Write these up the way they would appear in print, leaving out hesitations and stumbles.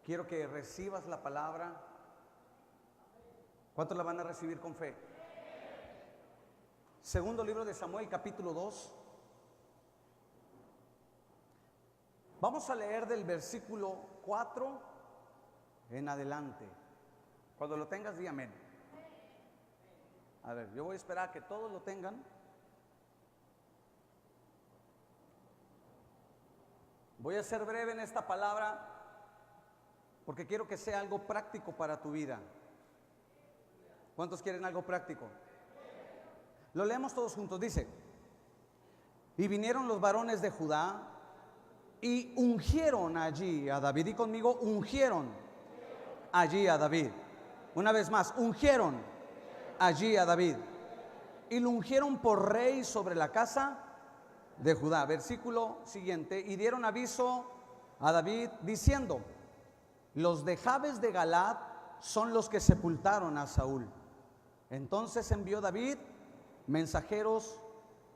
Quiero que recibas la palabra. ¿Cuántos la van a recibir con fe? Segundo libro de Samuel, capítulo 2. Vamos a leer del versículo 4 en adelante. Cuando lo tengas, di amén. A ver, yo voy a esperar a que todos lo tengan. Voy a ser breve en esta palabra porque quiero que sea algo práctico para tu vida. ¿Cuántos quieren algo práctico? Lo leemos todos juntos. Dice: y vinieron los varones de Judá y ungieron allí a David. Y conmigo, ungieron allí a David. Una vez más, ungieron allí a David. Y lo ungieron por rey sobre la casa de Judá. Versículo siguiente: y dieron aviso a David diciendo: los de Jabes de Galaad son los que sepultaron a Saúl. Entonces envió David mensajeros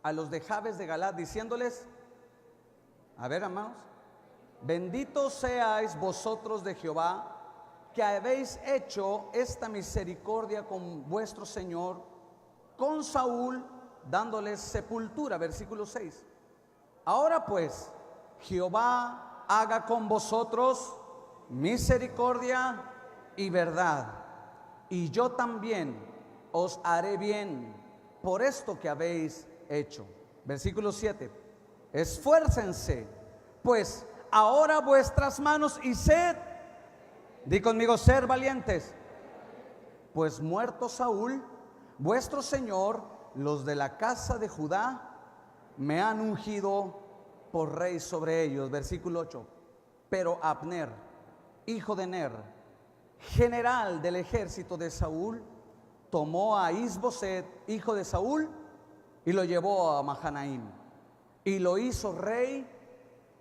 a los de Jabes de Galaad diciéndoles: a ver, hermanos, benditos seáis vosotros de Jehová, que habéis hecho esta misericordia con vuestro señor, con Saúl, dándoles sepultura. Versículo 6. Ahora pues, Jehová haga con vosotros misericordia y verdad, y yo también os haré bien por esto que habéis hecho. Versículo 7. Esfuércense pues ahora vuestras manos y sed, di conmigo, ser valientes, pues muerto Saúl, vuestro señor, los de la casa de Judá me han ungido por rey sobre ellos. Versículo 8. Pero Abner, hijo de Ner, general del ejército de Saúl, tomó a Isboset, hijo de Saúl, y lo llevó a Mahanaim, y lo hizo rey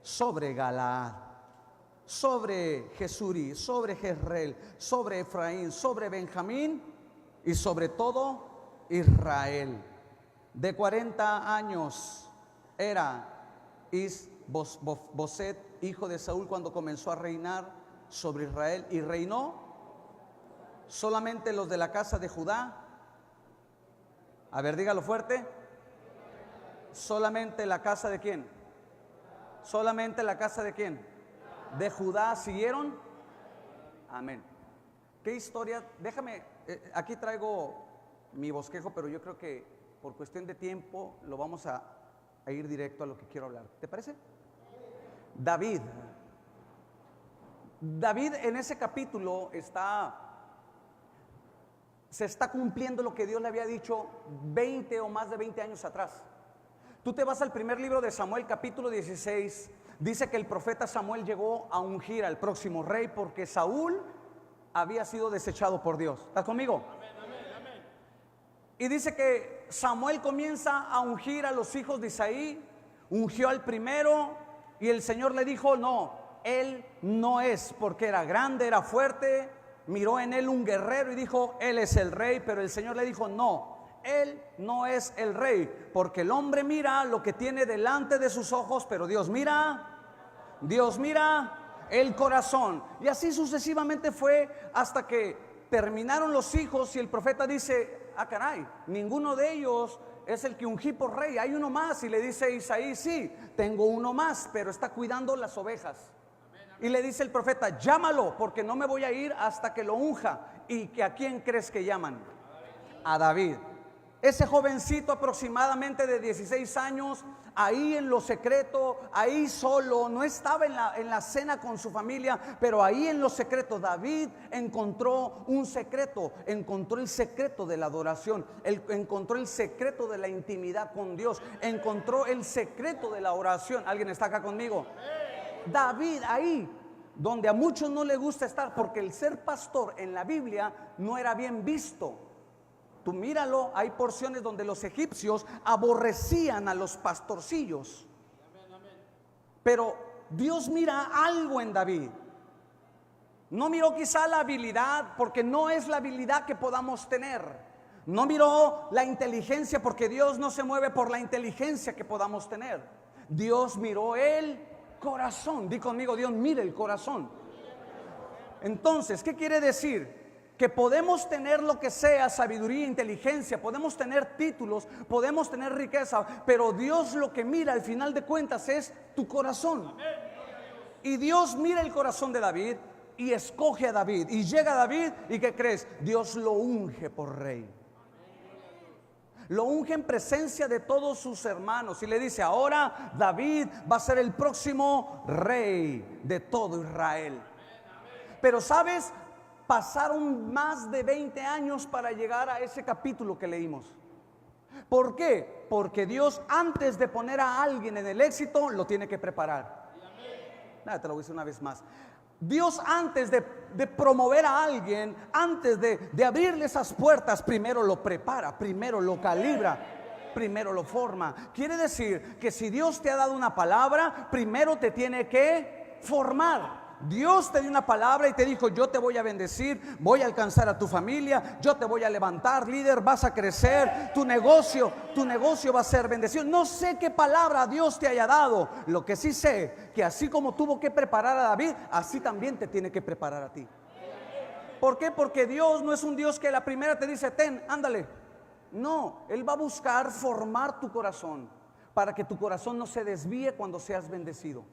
sobre Galaad, sobre Jesuri, sobre Jezreel, sobre Efraín, sobre Benjamín y sobre todo Israel. De 40 años era Isboset, hijo de Saúl, cuando comenzó a reinar sobre Israel, y reinó solamente los de la casa de Judá. A ver, dígalo fuerte. Solamente la casa de quién. Solamente la casa de quién. De Judá siguieron. Amén. Qué historia. Déjame, aquí traigo mi bosquejo, pero yo creo que por cuestión de tiempo lo vamos a ir directo a lo que quiero hablar. ¿Te parece? David en ese capítulo se está cumpliendo lo que Dios le había dicho 20 o más de 20 años atrás. Tú te vas al primer libro de Samuel, capítulo 16. Dice que el profeta Samuel llegó a ungir al próximo rey porque Saúl había sido desechado por Dios. ¿Estás conmigo? Amén, amén, amén. Y dice que Samuel comienza a ungir a los hijos de Isaí. Ungió al primero y el Señor le dijo: no, él no es, porque era grande, era fuerte. Miró en él un guerrero y dijo: él es el rey. Pero el Señor le dijo: no, él no es el rey, porque el hombre mira lo que tiene delante de sus ojos, pero Dios mira el corazón. Y así sucesivamente fue hasta que terminaron los hijos y el profeta dice: ah, caray, ninguno de ellos es el que ungí por rey, hay uno más. Y le dice Isaí: sí, tengo uno más, pero está cuidando las ovejas. Y le dice el profeta: llámalo, porque no me voy a ir hasta que lo unja. ¿Y que a quién crees que llaman? A David. Ese jovencito aproximadamente de 16 años, ahí en lo secreto, ahí solo, no estaba en la cena con su familia, pero ahí en lo secreto David encontró un secreto, encontró el secreto de la adoración, encontró el secreto de la intimidad con Dios, encontró el secreto de la oración. ¿Alguien está acá conmigo? David, ahí donde a muchos no les gusta estar, porque el ser pastor en la Biblia no era bien visto. Tú míralo, hay porciones donde los egipcios aborrecían a los pastorcillos. Pero Dios mira algo en David. No miró quizá la habilidad, porque no es la habilidad que podamos tener. No miró la inteligencia, porque Dios no se mueve por la inteligencia que podamos tener. Dios miró el corazón. Di conmigo: Dios mira el corazón. Entonces, ¿qué quiere decir? Que podemos tener lo que sea, sabiduría, inteligencia, podemos tener títulos, podemos tener riqueza, pero Dios lo que mira al final de cuentas es tu corazón. Y Dios mira el corazón de David y escoge a David. Y llega David y ¿qué crees? Dios lo unge por rey. Lo unge en presencia de todos sus hermanos y le dice: ahora David va a ser el próximo rey de todo Israel. Pero ¿sabes? Pasaron más de 20 años para llegar a ese capítulo que leímos. ¿Por qué? Porque Dios, antes de poner a alguien en el éxito, lo tiene que preparar. Te lo voy a decir una vez más. Dios, antes de promover a alguien, antes de abrirle esas puertas, primero lo prepara, primero lo calibra, primero lo forma. Quiere decir que si Dios te ha dado una palabra, primero te tiene que formar. Dios te dio una palabra y te dijo: yo te voy a bendecir, voy a alcanzar a tu familia, yo te voy a levantar, líder, vas a crecer, tu negocio va a ser bendecido. No sé qué palabra Dios te haya dado. Lo que sí sé, que así como tuvo que preparar a David, así también te tiene que preparar a ti. ¿Por qué? Porque Dios no es un Dios que la primera te dice: ten, ándale. No, Él va a buscar formar tu corazón para que tu corazón no se desvíe cuando seas bendecido.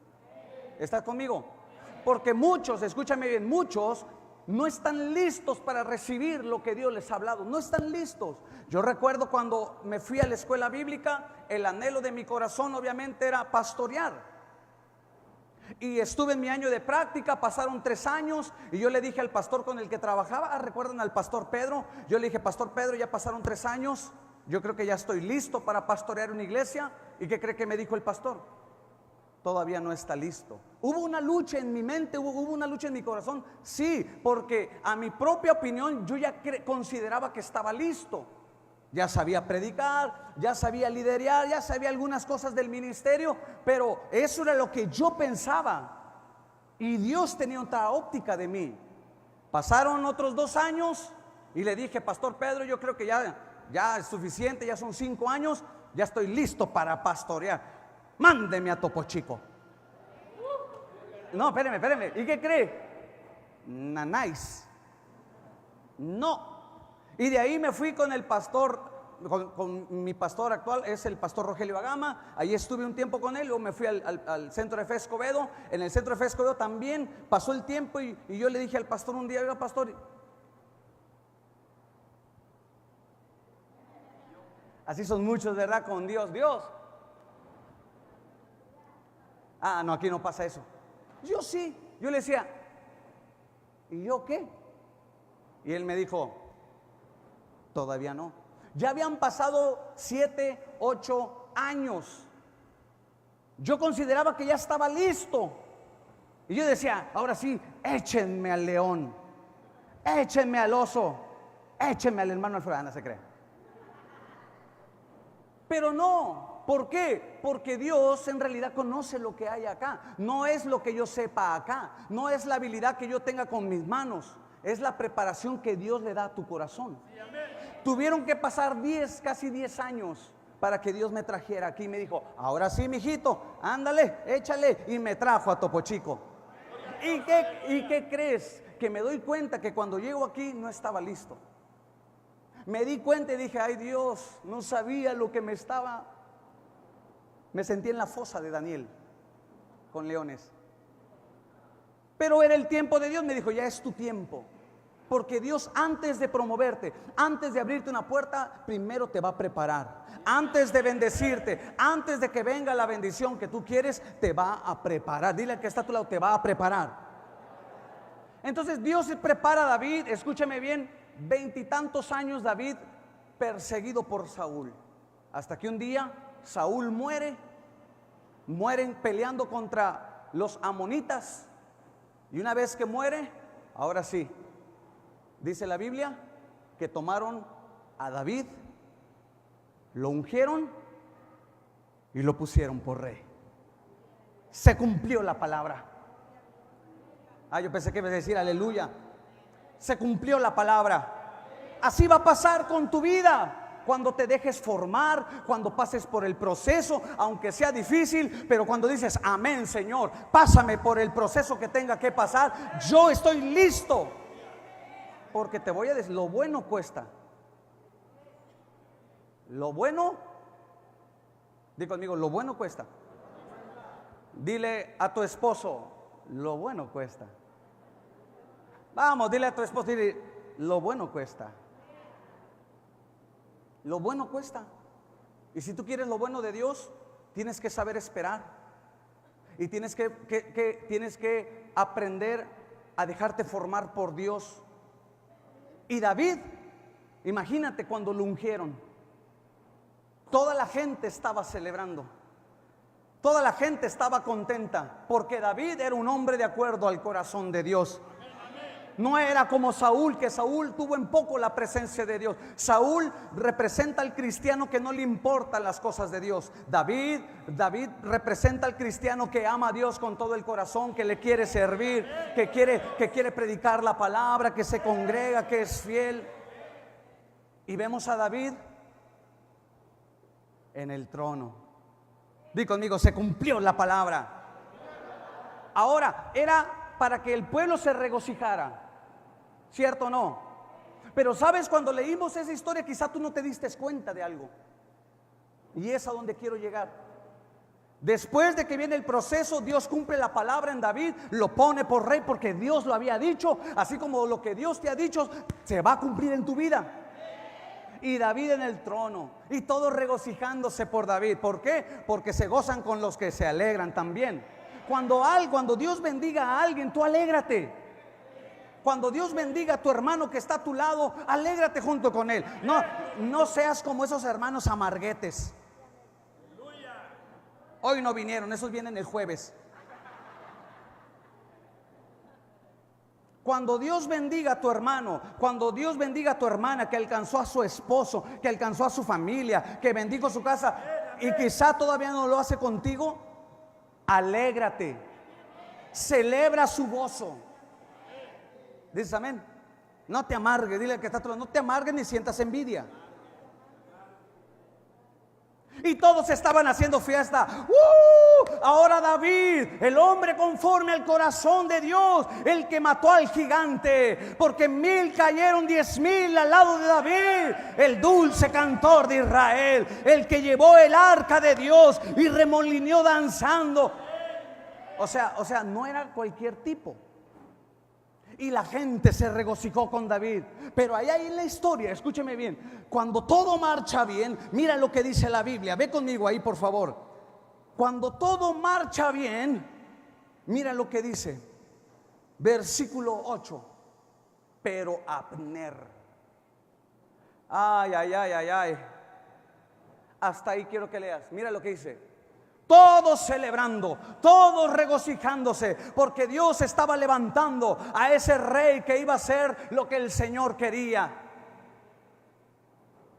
¿Estás conmigo? Porque muchos, escúchame bien, muchos no están listos para recibir lo que Dios les ha hablado. No están listos. Yo recuerdo cuando me fui a la escuela bíblica, el anhelo de mi corazón obviamente era pastorear. Y estuve en mi año de práctica, pasaron 3 años y yo le dije al pastor con el que trabajaba, ¿recuerdan al pastor Pedro? Yo le dije: pastor Pedro, ya pasaron 3 años, yo creo que ya estoy listo para pastorear una iglesia. ¿Y qué cree que me dijo el pastor? Todavía no está listo. Hubo una lucha en mi mente, hubo una lucha en mi corazón. Sí, porque a mi propia opinión yo ya consideraba que estaba listo. Ya sabía predicar, ya sabía liderar, ya sabía algunas cosas del ministerio, pero eso era lo que yo pensaba. Y Dios tenía otra óptica de mí. Pasaron otros 2 años y le dije: pastor Pedro, yo creo que ya es suficiente, ya son 5 años, ya estoy listo para pastorear. Mándeme a Topo Chico. No, espéreme. ¿Y qué cree? Nanáis. No. Y de ahí me fui con el pastor, con mi pastor actual, es el pastor Rogelio Agama. Ahí estuve un tiempo con él. Luego me fui al centro de fe Escobedo. En el centro de fe Escobedo también pasó el tiempo y yo le dije al pastor un día: oiga, pastor, así son muchos, ¿verdad? Con Dios. No, aquí no pasa eso. Yo sí. Yo le decía: ¿y yo qué? Y él me dijo: todavía no. Ya habían pasado 7, 8 años. Yo consideraba que ya estaba listo. Y yo decía: ahora sí, échenme al león, échenme al oso, échenme al hermano Alfredo. No se cree. Pero no. ¿Por qué? Porque Dios en realidad conoce lo que hay acá. No es lo que yo sepa acá, no es la habilidad que yo tenga con mis manos, es la preparación que Dios le da a tu corazón. Tuvieron que pasar casi 10 años para que Dios me trajera aquí. Me dijo: ahora sí, mijito, ándale, échale. Y me trajo a Topo Chico. ¿Y qué crees? Que me doy cuenta que cuando llego aquí no estaba listo. Me di cuenta y dije: ay Dios, no sabía lo que me sentí en la fosa de Daniel con leones. Pero era el tiempo de Dios. Me dijo: ya es tu tiempo. Porque Dios, antes de promoverte, antes de abrirte una puerta, primero te va a preparar. Antes de bendecirte, antes de que venga la bendición que tú quieres, te va a preparar. Dile al que está a tu lado: te va a preparar. Entonces Dios prepara a David. Escúchame bien, 20 y tantos años David perseguido por Saúl, hasta que un día Saúl mueren peleando contra los amonitas. Y una vez que muere, ahora sí, dice la Biblia que tomaron a David, lo ungieron y lo pusieron por rey. Se cumplió la palabra. Yo pensé que iba a decir aleluya. Se cumplió la palabra. Así va a pasar con tu vida. cuando te dejes formar, cuando pases por el proceso, aunque sea difícil, pero cuando dices, amén, Señor, pásame por el proceso que tenga que pasar, yo estoy listo. Porque te voy a decir, lo bueno cuesta. Lo bueno, di conmigo, lo bueno cuesta. Dile a tu esposo, lo bueno cuesta. Vamos, dile a tu esposo, dile, lo bueno cuesta. Lo bueno cuesta. Y si tú quieres lo bueno de Dios, tienes que saber esperar. Y tienes que aprender a dejarte formar por Dios. Y David, imagínate cuando lo ungieron, toda la gente estaba celebrando. Toda la gente estaba contenta porque David era un hombre de acuerdo al corazón de Dios. No era como Saúl, que Saúl tuvo en poco la presencia de Dios. Saúl representa al cristiano que no le importan las cosas de Dios. David representa al cristiano que ama a Dios con todo el corazón, que le quiere servir, que quiere predicar la palabra, que se congrega, que es fiel. Y vemos a David en el trono. Di conmigo, se cumplió la palabra. Ahora, era para que el pueblo se regocijara, ¿cierto o no? Pero sabes, cuando leímos esa historia, quizá tú no te diste cuenta de algo. Y es a donde quiero llegar. Después de que viene el proceso, Dios cumple la palabra en David, lo pone por rey porque Dios lo había dicho. Así como lo que Dios te ha dicho se va a cumplir en tu vida. Y David en el trono, y todos regocijándose por David. ¿Por qué? Porque se gozan con los que se alegran también. Cuando Dios bendiga a alguien, tú alégrate. Cuando Dios bendiga a tu hermano que está a tu lado, alégrate junto con él. No seas como esos hermanos amarguetes. Hoy no vinieron, esos vienen el jueves. Cuando Dios bendiga a tu hermano, cuando Dios bendiga a tu hermana que alcanzó a su esposo, que alcanzó a su familia, que bendijo su casa y quizá todavía no lo hace contigo, alégrate, celebra su gozo. Dices amén. No te amargues, dile al que está a tu lado, no te amargues ni sientas envidia. Y todos estaban haciendo fiesta. Ahora David, el hombre conforme al corazón de Dios, el que mató al gigante, porque 1000 cayeron, 10,000 al lado de David, el dulce cantor de Israel, el que llevó el arca de Dios y remolineó danzando. O sea, no era cualquier tipo. Y la gente se regocijó con David. Pero ahí en la historia, escúcheme bien, cuando todo marcha bien, mira lo que dice la Biblia. Ve conmigo ahí, por favor. Cuando todo marcha bien, mira lo que dice. Versículo 8. Pero Abner. Ay. Hasta ahí quiero que leas. Mira lo que dice. Todos celebrando, todos regocijándose, porque Dios estaba levantando a ese rey que iba a hacer lo que el Señor quería.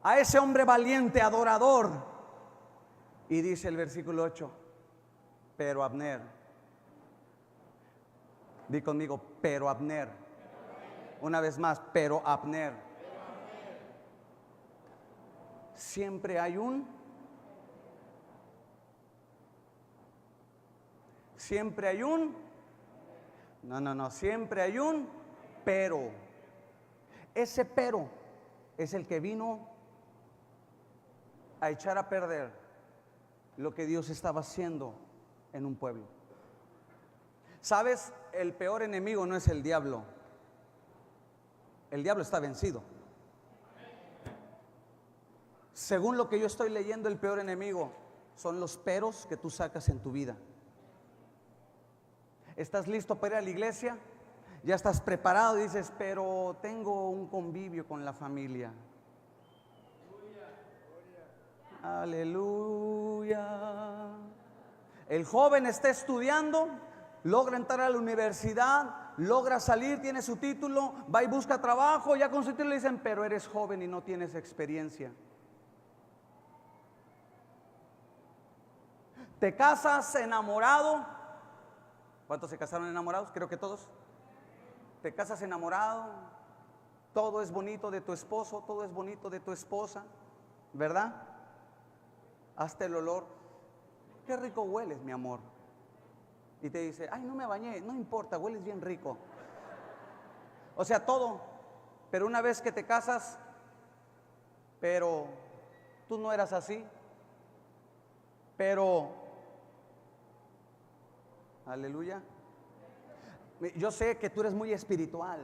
A ese hombre valiente, adorador. Y dice el versículo 8, pero Abner. Di conmigo, pero Abner. Una vez más, pero Abner. Siempre hay un siempre hay un pero. Ese pero es el que vino a echar a perder lo que Dios estaba haciendo en un pueblo. ¿Sabes? El peor enemigo no es el diablo. El diablo está vencido. Según lo que yo estoy leyendo, el peor enemigo son los peros que tú sacas en tu vida. ¿Estás listo para ir a la iglesia? Ya estás preparado, dices, pero tengo un convivio con la familia. Aleluya. El joven está estudiando, logra entrar a la universidad, logra salir, tiene su título, va y busca trabajo, ya con su título le dicen, pero eres joven y no tienes experiencia. Te casas enamorado. ¿Cuántos se casaron enamorados? Creo que todos. Te casas enamorado, todo es bonito de tu esposo, todo es bonito de tu esposa. ¿verdad? Hasta el olor. Qué rico hueles, mi amor. Y te dice, ay, no me bañé, no importa, hueles bien rico. O sea, todo. Pero una vez que te casas, pero tú no eras así. Pero, aleluya. Yo sé que tú eres muy espiritual,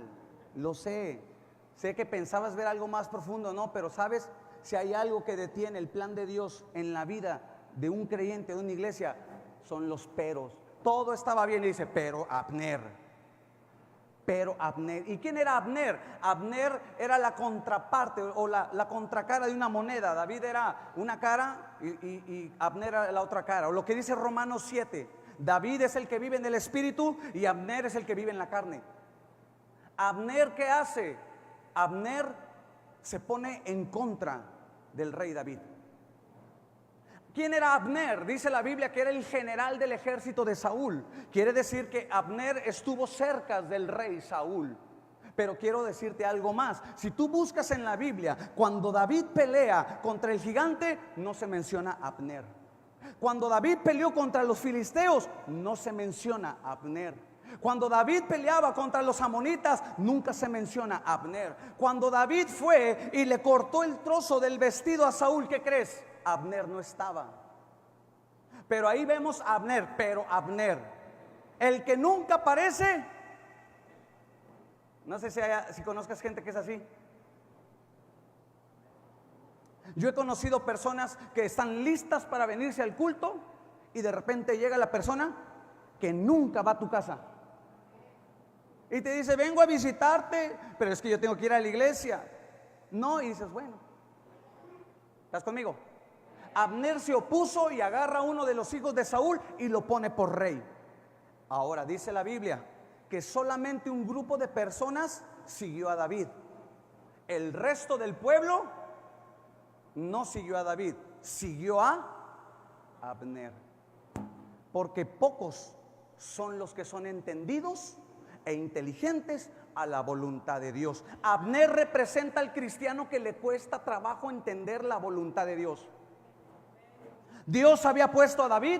lo sé. Sé que pensabas ver algo más profundo, no, pero sabes, si hay algo que detiene el plan de Dios en la vida de un creyente, de una iglesia, son los peros. Todo estaba bien y dice, pero Abner. Pero Abner. ¿Y quién era Abner? Abner era la contraparte o la contracara de una moneda. David era una cara y Abner era la otra cara. O lo que dice Romanos 7. David es el que vive en el espíritu y Abner es el que vive en la carne. Abner, ¿qué hace? Abner se pone en contra del rey David. ¿Quién era Abner? Dice la Biblia que era el general del ejército de Saúl. Quiere decir que Abner estuvo cerca del rey Saúl. Pero quiero decirte algo más. Si tú buscas en la Biblia, cuando David pelea contra el gigante, no se menciona Abner. Cuando David peleó contra los filisteos, no se menciona Abner. Cuando David peleaba contra los amonitas, nunca se menciona Abner. Cuando David fue y le cortó el trozo del vestido a Saúl, ¿qué crees? Abner no estaba. Pero ahí vemos a Abner, pero Abner, el que nunca aparece. No sé si conozcas gente que es así. Yo he conocido personas que están listas para venirse al culto y de repente llega la persona que nunca va a tu casa y te dice, vengo a visitarte, pero es que yo tengo que ir a la iglesia. No, y dices, bueno, ¿estás conmigo? Abner se opuso y agarra a uno de los hijos de Saúl y lo pone por rey. Ahora dice la Biblia que solamente un grupo de personas siguió a David. El resto del pueblo no siguió a David, siguió a Abner. Porque pocos son los que son entendidos e inteligentes a la voluntad de Dios. Abner representa al cristiano que le cuesta trabajo entender la voluntad de Dios. ¿Dios había puesto a David?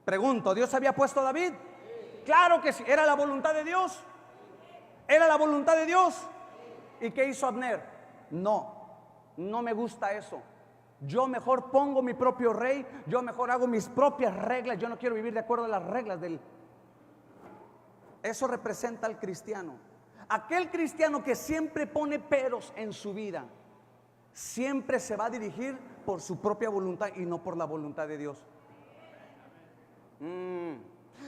Pregunto, ¿Dios había puesto a David? Claro que sí, era la voluntad de Dios. Era la voluntad de Dios. ¿Y qué hizo Abner? No me gusta eso. Yo mejor pongo mi propio rey, yo mejor hago mis propias reglas, yo no quiero vivir de acuerdo a las reglas del... Eso representa al cristiano. Aquel cristiano que siempre pone peros en su vida, siempre se va a dirigir por su propia voluntad y no por la voluntad de Dios.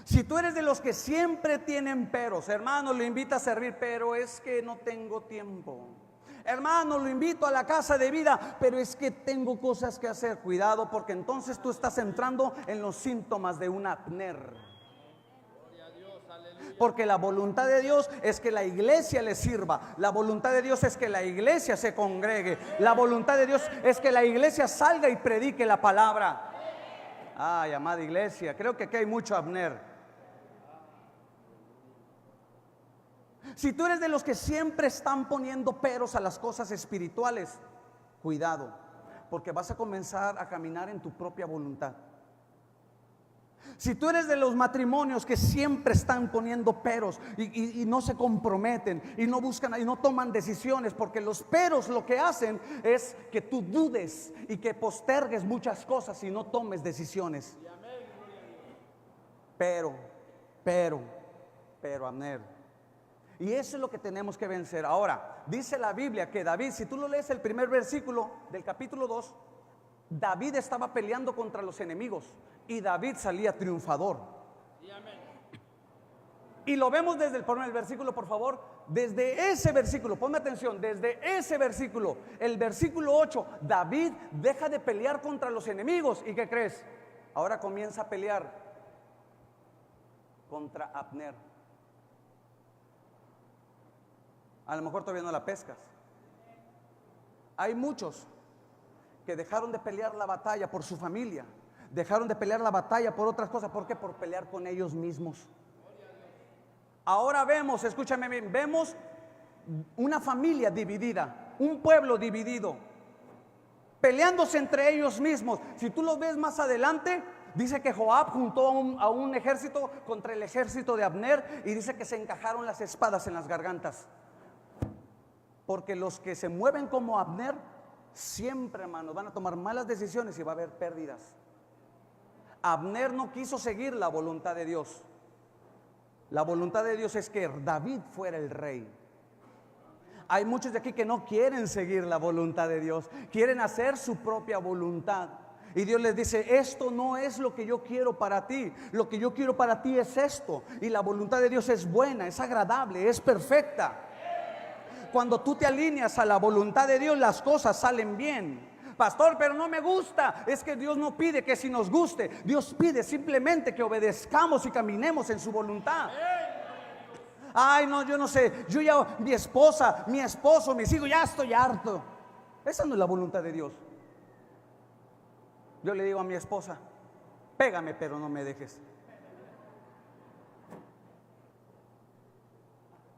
Si tú eres de los que siempre tienen peros, hermano, lo invita a servir, pero es que no tengo tiempo. Hermano, lo invito a la casa de vida, pero es que tengo cosas que hacer. Cuidado, porque entonces tú estás entrando en los síntomas de un Abner. Porque la voluntad de Dios es que la iglesia le sirva. La voluntad de Dios es que la iglesia se congregue. La voluntad de Dios es que la iglesia salga y predique la palabra. Ay, amada iglesia, creo que aquí hay mucho Abner. Si tú eres de los que siempre están poniendo peros a las cosas espirituales, cuidado, porque vas a comenzar a caminar en tu propia voluntad. Si tú eres de los matrimonios que siempre están poniendo peros y no se comprometen y no buscan y no toman decisiones, porque los peros lo que hacen es que tú dudes y que postergues muchas cosas y no tomes decisiones. Pero Abner. Y eso es lo que tenemos que vencer. Ahora, dice la Biblia que David, si tú lo lees el primer versículo del capítulo 2, David estaba peleando contra los enemigos y David salía triunfador. Y lo vemos desde el primer versículo, por favor. Desde ese versículo, ponme atención, desde ese versículo, el versículo 8, David deja de pelear contra los enemigos. ¿Y qué crees? Ahora comienza a pelear contra Abner. A lo mejor todavía no la pescas. Hay muchos que dejaron de pelear la batalla por su familia, dejaron de pelear la batalla por otras cosas. ¿Por qué? Por pelear con ellos mismos. Ahora vemos, escúchame bien, vemos una familia dividida, un pueblo dividido. peleándose entre ellos mismos. Si tú los ves más adelante, dice que Joab juntó a un ejército contra el ejército de Abner, y dice que se encajaron las espadas en las gargantas. Porque los que se mueven como Abner siempre, hermanos, van a tomar malas decisiones y va a haber pérdidas. Abner no quiso seguir la voluntad de Dios. La voluntad de Dios es que David fuera el rey. Hay muchos de aquí que no quieren seguir la voluntad de Dios, quieren hacer su propia voluntad. Y Dios les dice: esto no es lo que yo quiero para ti. Lo que yo quiero para ti es esto. Y la voluntad de Dios es buena, es agradable, es perfecta. Cuando tú te alineas a la voluntad de Dios, las cosas salen bien. Pastor, pero no me gusta. Es que Dios no pide que si nos guste, Dios pide simplemente que obedezcamos y caminemos en su voluntad. Ay, no, yo no sé, yo ya, mi esposa, mi esposo, mis hijos, ya estoy harto. Esa no es la voluntad de Dios. Yo le digo a mi esposa: pégame, pero no me dejes.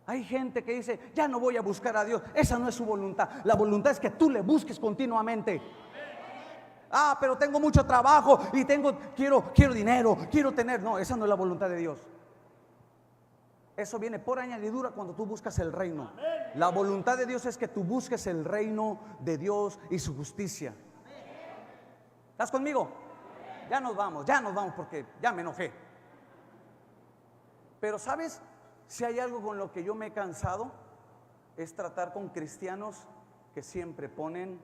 Hay gente que dice: ya no voy a buscar a Dios. Esa no es su voluntad. La voluntad es que tú le busques continuamente. Ah, pero tengo mucho trabajo y quiero dinero, quiero tener. No, esa no es la voluntad de Dios. Eso viene por añadidura cuando tú buscas el reino. La voluntad de Dios es que tú busques el reino de Dios y su justicia. ¿Estás conmigo? Ya nos vamos porque ya me enojé. Pero ¿sabes? Si hay algo con lo que yo me he cansado, es tratar con cristianos que siempre ponen.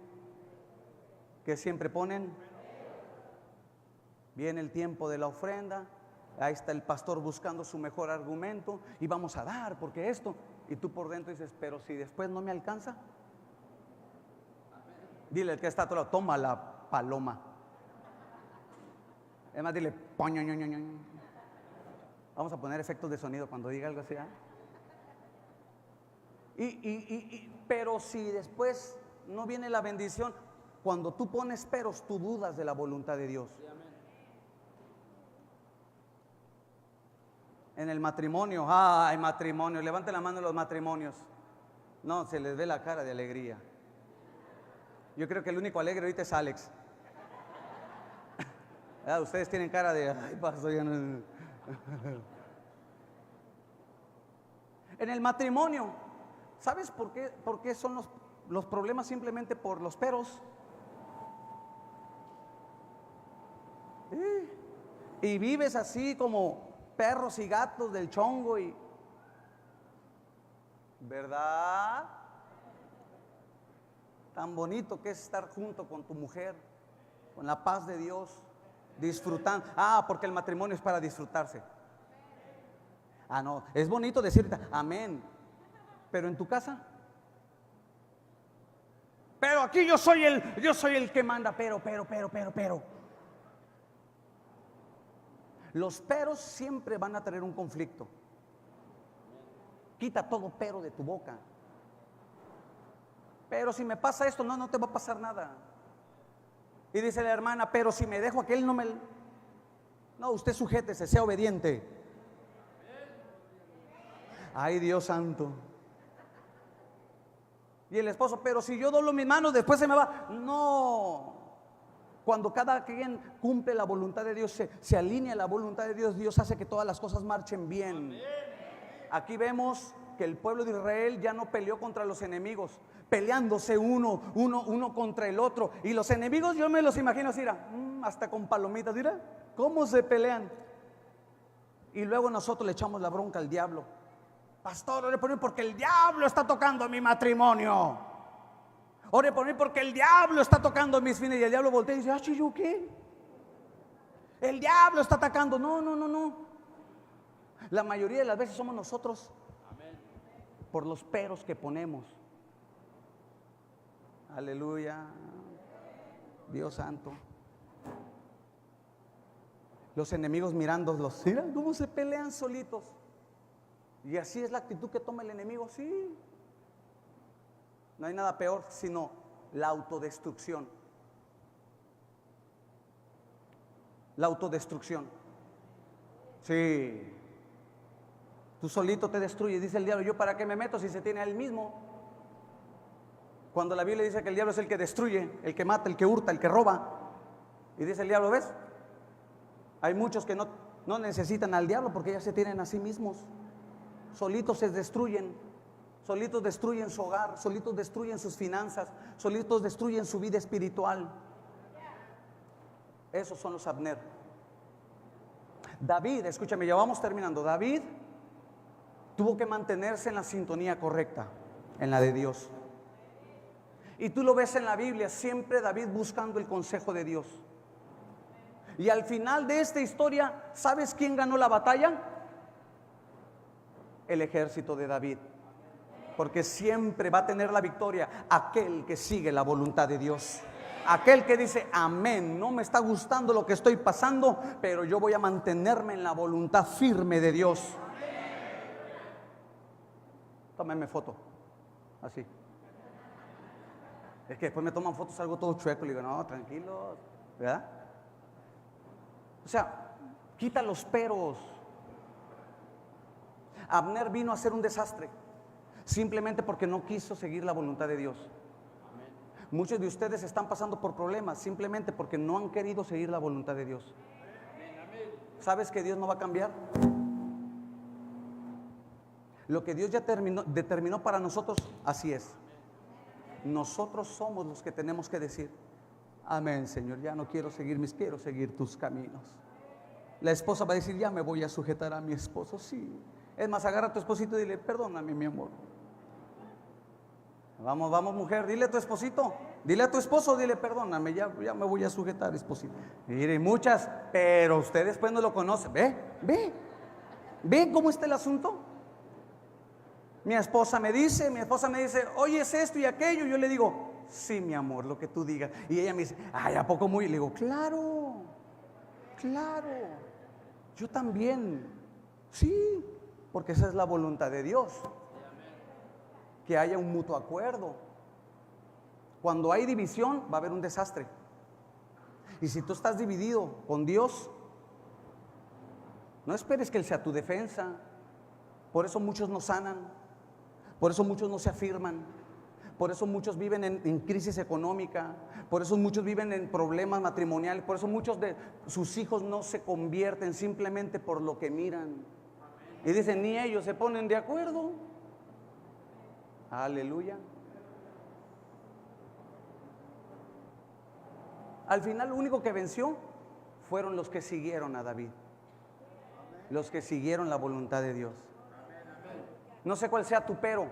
Viene el tiempo de la ofrenda, ahí está el pastor buscando su mejor argumento, y vamos a dar porque esto, y tú por dentro dices: pero si después no me alcanza. Dile al que está a tu lado: toma la paloma. Además dile: poño. Vamos a poner efectos de sonido cuando diga algo así, pero si después no viene la bendición, cuando tú pones peros, tú dudas de la voluntad de Dios. En el matrimonio, hay matrimonio, levanten la mano los matrimonios. No, se les ve la cara de alegría. Yo creo que el único alegre ahorita es Alex. Ustedes tienen cara de: ay, pastor, ya no. En el matrimonio, ¿sabes por qué son los problemas? Simplemente por los peros. Y vives así como perros y gatos del chongo, ¿verdad? Tan bonito que es estar junto con tu mujer, con la paz de Dios, disfrutando. Porque el matrimonio es para disfrutarse. No, es bonito decir amén, pero en tu casa. Pero aquí yo soy el que manda, pero. Los peros siempre van a tener un conflicto. Quita todo pero de tu boca. Pero si me pasa esto, no te va a pasar nada. Y dice la hermana: pero si me dejo aquel, no, usted sujétese, sea obediente. Ay, Dios santo. Y el esposo: pero si yo doblo mis manos, después se me va. No. Cuando cada quien cumple la voluntad de Dios, se alinea a la voluntad de Dios, Dios hace que todas las cosas marchen bien. Aquí vemos que el pueblo de Israel ya no peleó contra los enemigos, peleándose uno contra el otro. Y los enemigos, yo me los imagino así, hasta con palomitas, mira cómo se pelean. Y luego nosotros le echamos la bronca al diablo: pastor, ore por mí porque el diablo está tocando mi matrimonio. Ore por mí porque el diablo está tocando mis fines. Y el diablo voltea y dice: ¿yo qué? El diablo está atacando. No. La mayoría de las veces somos nosotros. Por los peros que ponemos. Aleluya. Dios santo. Los enemigos mirándolos, mira cómo se pelean solitos. Y así es la actitud que toma el enemigo. Sí. No hay nada peor sino la autodestrucción. La autodestrucción. Sí. Tú solito te destruyes. Dice el diablo: ¿yo para qué me meto si se tiene a él mismo? Cuando la Biblia dice que el diablo es el que destruye, el que mata, el que hurta, el que roba. Y dice el diablo, ¿ves? Hay muchos que no necesitan al diablo porque ya se tienen a sí mismos. Solitos se destruyen. Solitos destruyen su hogar, solitos destruyen sus finanzas, solitos destruyen su vida espiritual. Esos son los Abner. David, escúchame, ya vamos terminando. David tuvo que mantenerse en la sintonía correcta, en la de Dios. Y tú lo ves en la Biblia, siempre David buscando el consejo de Dios. Y al final de esta historia, ¿sabes quién ganó la batalla? El ejército de David. Porque siempre va a tener la victoria aquel que sigue la voluntad de Dios. Aquel que dice, amén, no me está gustando lo que estoy pasando, pero yo voy a mantenerme en la voluntad firme de Dios. Tómame foto, así. Es que después me toman fotos, algo todo chueco, y digo, no, tranquilo, ¿verdad? O sea, quita los peros. Abner vino a ser un desastre, simplemente porque no quiso seguir la voluntad de Dios. Muchos de ustedes están pasando por problemas simplemente porque no han querido seguir la voluntad de Dios. ¿Sabes que Dios no va a cambiar? Lo que Dios ya determinó para nosotros, así es. Nosotros somos los que tenemos que decir, amén, Señor, ya no quiero quiero seguir tus caminos. La esposa va a decir, ya me voy a sujetar a mi esposo, sí. Es más, agarra a tu esposito y dile, perdóname, mi amor. Vamos, vamos, mujer, dile a tu esposito, dile a tu esposo, dile, perdóname, ya me voy a sujetar, esposito. Mire, muchas, pero usted después no lo conoce. Ve cómo está el asunto. Mi esposa me dice, oye, es esto y aquello. Yo le digo, sí, mi amor, lo que tú digas. Y ella me dice, ay, ¿a poco muy? Y le digo, claro, yo también, sí, porque esa es la voluntad de Dios. Que haya un mutuo acuerdo. Cuando hay división, va a haber un desastre. Y si tú estás dividido con Dios, no esperes que Él sea tu defensa. Por eso muchos no sanan, por eso muchos no se afirman, por eso muchos viven en crisis económica, por eso muchos viven en problemas matrimoniales, por eso muchos de sus hijos no se convierten simplemente por lo que miran. Y dicen, ni ellos se ponen de acuerdo. Aleluya. Al final lo único que venció fueron los que siguieron a David, los que siguieron la voluntad de Dios. No sé cuál sea tu pero,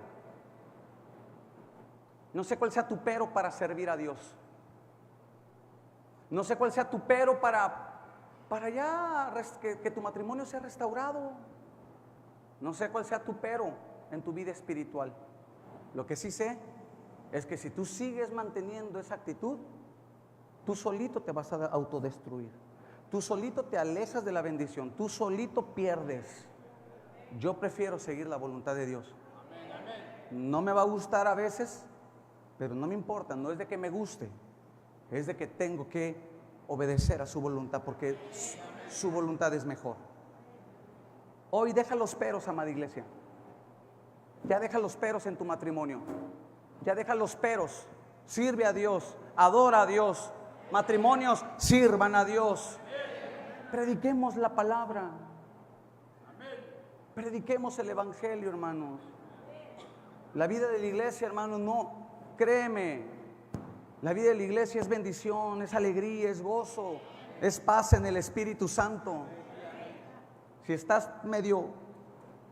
no sé cuál sea tu pero para servir a Dios. No sé cuál sea tu pero para ya que tu matrimonio sea restaurado. No sé cuál sea tu pero en tu vida espiritual. Lo que sí sé es que si tú sigues manteniendo esa actitud, tú solito te vas a autodestruir. Tú solito te alejas de la bendición. Tú solito pierdes. Yo prefiero seguir la voluntad de Dios. No me va a gustar a veces, pero no me importa. No es de que me guste, es de que tengo que obedecer a su voluntad, porque su voluntad es mejor. Hoy deja los peros, amada iglesia. Ya deja los peros en tu matrimonio. Ya deja los peros. Sirve a Dios, adora a Dios. Matrimonios, sirvan a Dios. Prediquemos la palabra. Prediquemos el evangelio, hermanos. La vida de la iglesia, hermanos, no, créeme, la vida de la iglesia es bendición, es alegría, es gozo, es paz en el Espíritu Santo. Si estás medio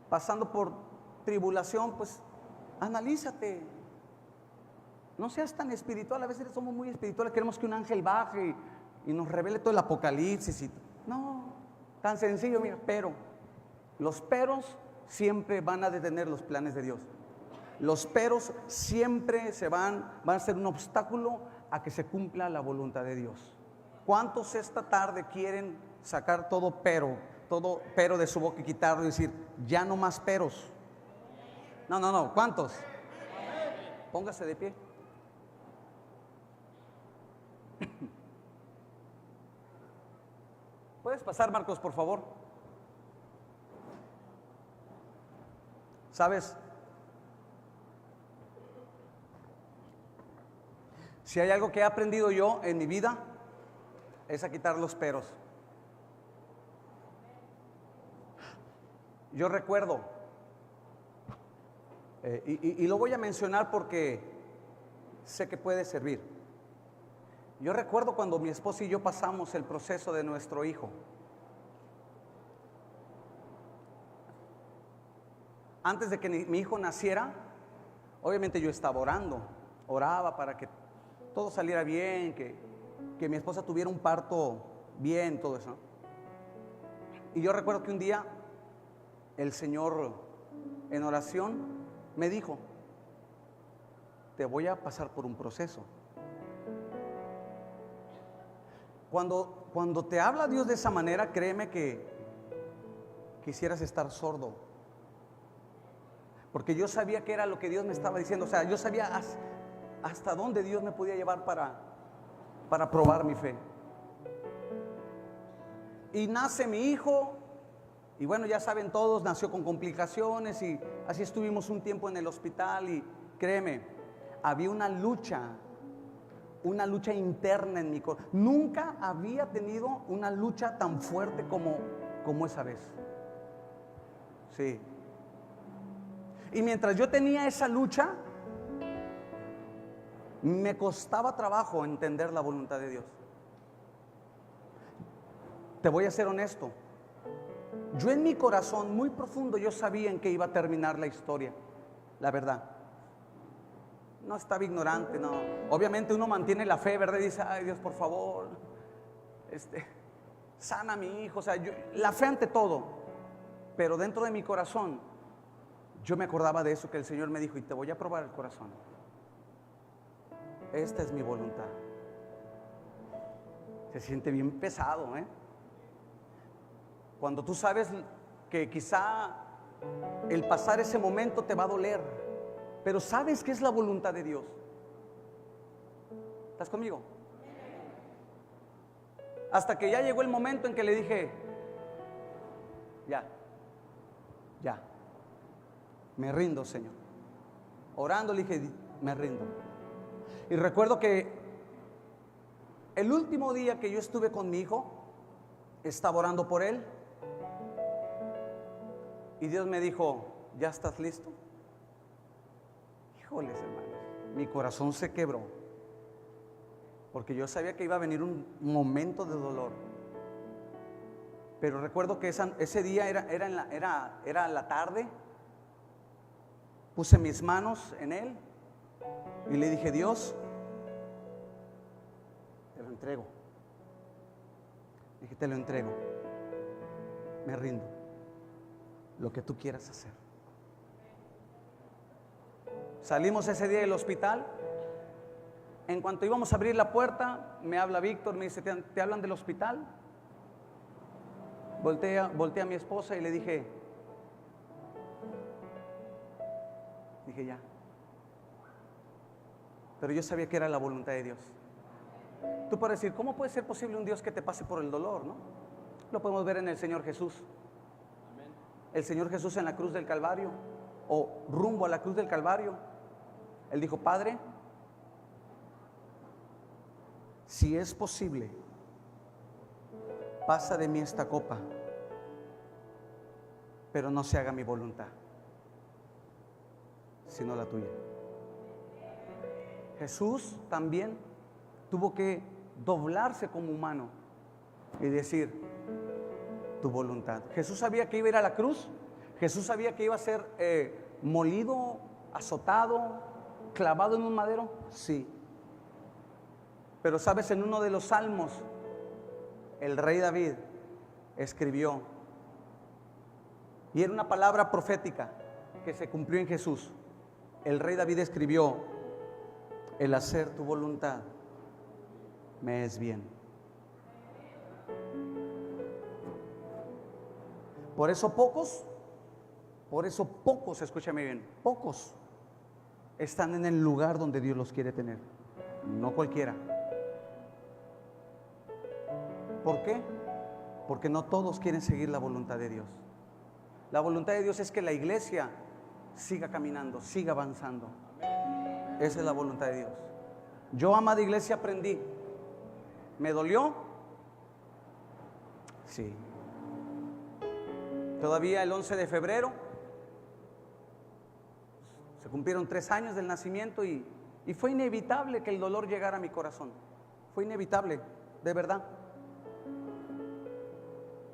pasando por tribulación, pues analízate. No seas tan espiritual. A veces somos muy espirituales, queremos que un ángel baje y nos revele todo el apocalipsis. No, tan sencillo, mira, pero los peros siempre van a detener los planes de Dios. Los peros siempre van a ser un obstáculo a que se cumpla la voluntad de Dios. ¿Cuántos esta tarde quieren sacar todo pero de su boca y quitarlo y decir, ya no más peros? No, ¿cuántos? Póngase de pie. ¿Puedes pasar, Marcos, por favor? ¿Sabes? Si hay algo que he aprendido yo en mi vida, es a quitar los peros. Yo recuerdo, y lo voy a mencionar porque sé que puede servir. Yo recuerdo cuando mi esposa y yo pasamos el proceso de nuestro hijo. Antes de que mi hijo naciera, obviamente yo estaba oraba para que todo saliera bien, que mi esposa tuviera un parto bien, todo eso. Y yo recuerdo que un día el Señor en oración me dijo: te voy a pasar por un proceso. Cuando te habla Dios de esa manera, créeme que quisieras estar sordo, porque yo sabía que era lo que Dios me estaba diciendo. O sea, yo sabía hasta dónde Dios me podía llevar para probar mi fe. Y nace mi hijo, y bueno, ya saben todos, nació con complicaciones, y así estuvimos un tiempo en el hospital. Y créeme, había una lucha interna en mi corazón. Nunca había tenido una lucha tan fuerte como esa vez. Sí. Y mientras yo tenía esa lucha, me costaba trabajo entender la voluntad de Dios. Te voy a ser honesto. Yo en mi corazón muy profundo, yo sabía en qué iba a terminar la historia, la verdad. No estaba ignorante, no. Obviamente uno mantiene la fe, ¿verdad? Y dice: ay, Dios, por favor, sana a mi hijo. O sea, la fe ante todo. Pero dentro de mi corazón, yo me acordaba de eso que el Señor me dijo: y te voy a probar el corazón. Esta es mi voluntad. Se siente bien pesado, ¿eh? Cuando tú sabes que quizá el pasar ese momento te va a doler, pero sabes que es la voluntad de Dios. ¿Estás conmigo? Hasta que ya llegó el momento en que le dije: ya, me rindo, Señor. Orando le dije: me rindo. Y recuerdo que el último día que yo estuve con mi hijo, estaba orando por él, y Dios me dijo: ¿ya estás listo? Híjoles, hermanos, mi corazón se quebró, porque yo sabía que iba a venir un momento de dolor. Pero recuerdo que ese día era la tarde. Puse mis manos en él y le dije: Dios, te lo entrego. Dije: te lo entrego, me rindo, lo que tú quieras hacer. Salimos ese día del hospital. En cuanto íbamos a abrir la puerta, me habla Víctor, me dice: ¿te hablan del hospital? Volteé a mi esposa y le dije: ya. Pero yo sabía que era la voluntad de Dios. Tú puedes decir: ¿cómo puede ser posible un Dios que te pase por el dolor, no? Lo podemos ver en el Señor Jesús. El Señor Jesús en la cruz del Calvario, o rumbo a la cruz del Calvario, Él dijo: Padre, si es posible, pasa de mí esta copa, pero no se haga mi voluntad, sino la tuya. Jesús también tuvo que doblarse como humano y decir: tu voluntad. Jesús sabía que iba a ir a la cruz. Jesús sabía que iba a ser molido, azotado, clavado en un madero. Sí. Pero sabes, en uno de los salmos, el rey David escribió, y era una palabra profética que se cumplió en Jesús. El rey David escribió: el hacer tu voluntad me es bien. Por eso pocos, escúchame bien, pocos están en el lugar donde Dios los quiere tener. No cualquiera. ¿Por qué? Porque no todos quieren seguir la voluntad de Dios. La voluntad de Dios es que la iglesia siga caminando, siga avanzando. Esa es la voluntad de Dios. Yo, amada iglesia, aprendí. ¿Me dolió? Sí. Todavía el 11 de febrero se cumplieron 3 años del nacimiento y fue inevitable que el dolor llegara a mi corazón. Fue inevitable, de verdad.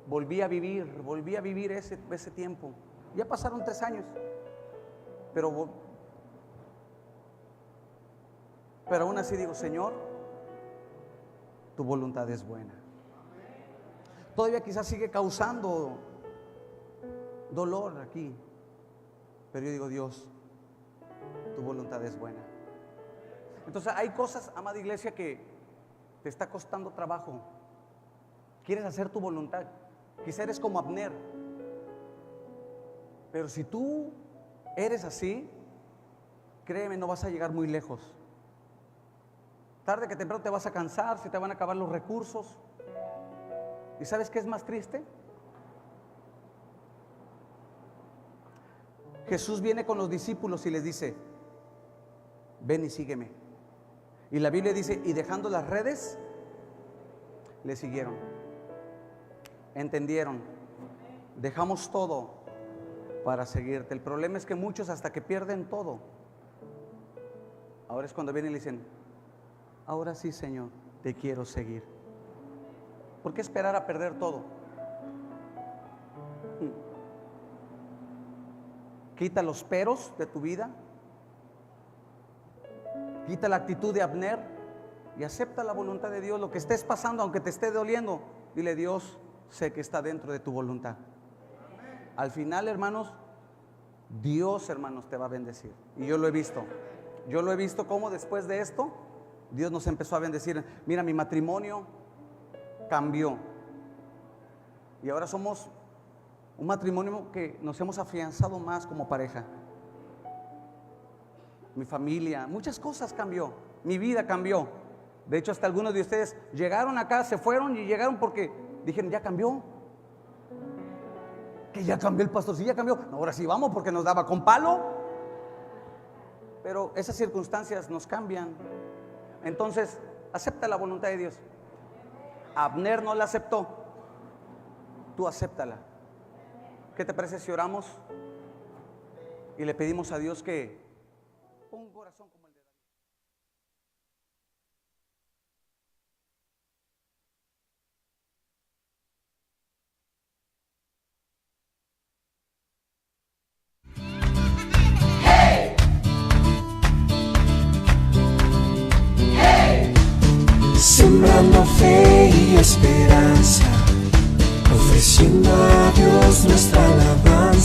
Volví a vivir ese tiempo. Ya pasaron 3 años, pero aún así digo, Señor, tu voluntad es buena. Todavía quizás sigue causando dolor aquí, pero yo digo, Dios, tu voluntad es buena. Entonces hay cosas, amada iglesia, que te está costando trabajo. Quieres hacer tu voluntad. Quizá eres como Abner, pero si tú eres así, créeme, no vas a llegar muy lejos. Tarde que temprano te vas a cansar, se te van a acabar los recursos. ¿Y sabes qué es más triste? Jesús viene con los discípulos y les dice, ven y sígueme. Y la Biblia dice, y dejando las redes, le siguieron. Entendieron, dejamos todo para seguirte. El problema es que muchos, hasta que pierden todo, ahora es cuando vienen y le dicen, ahora sí, Señor, te quiero seguir. ¿Por qué esperar a perder todo? Quita los peros de tu vida, quita la actitud de Abner y acepta la voluntad de Dios. Lo que estés pasando, aunque te esté doliendo, dile, Dios, sé que está dentro de tu voluntad. Al final, hermanos, Dios, hermanos, te va a bendecir. Y yo lo he visto cómo después de esto Dios nos empezó a bendecir. Mira, mi matrimonio cambió y ahora somos un matrimonio que nos hemos afianzado más como pareja. Mi familia, muchas cosas cambió, mi vida cambió. De hecho, hasta algunos de ustedes llegaron acá, se fueron y llegaron porque dijeron, ya cambió. Que ya cambió el pastor, sí, ya cambió. Ahora sí vamos porque nos daba con palo. Pero esas circunstancias nos cambian. Entonces, acepta la voluntad de Dios. Abner no la aceptó. Tú acéptala. ¿Qué te parece si oramos y le pedimos a Dios que ponga un corazón como el de David? Sembrando fe y esperanza, ofreciendo a Dios nuestra alabanza.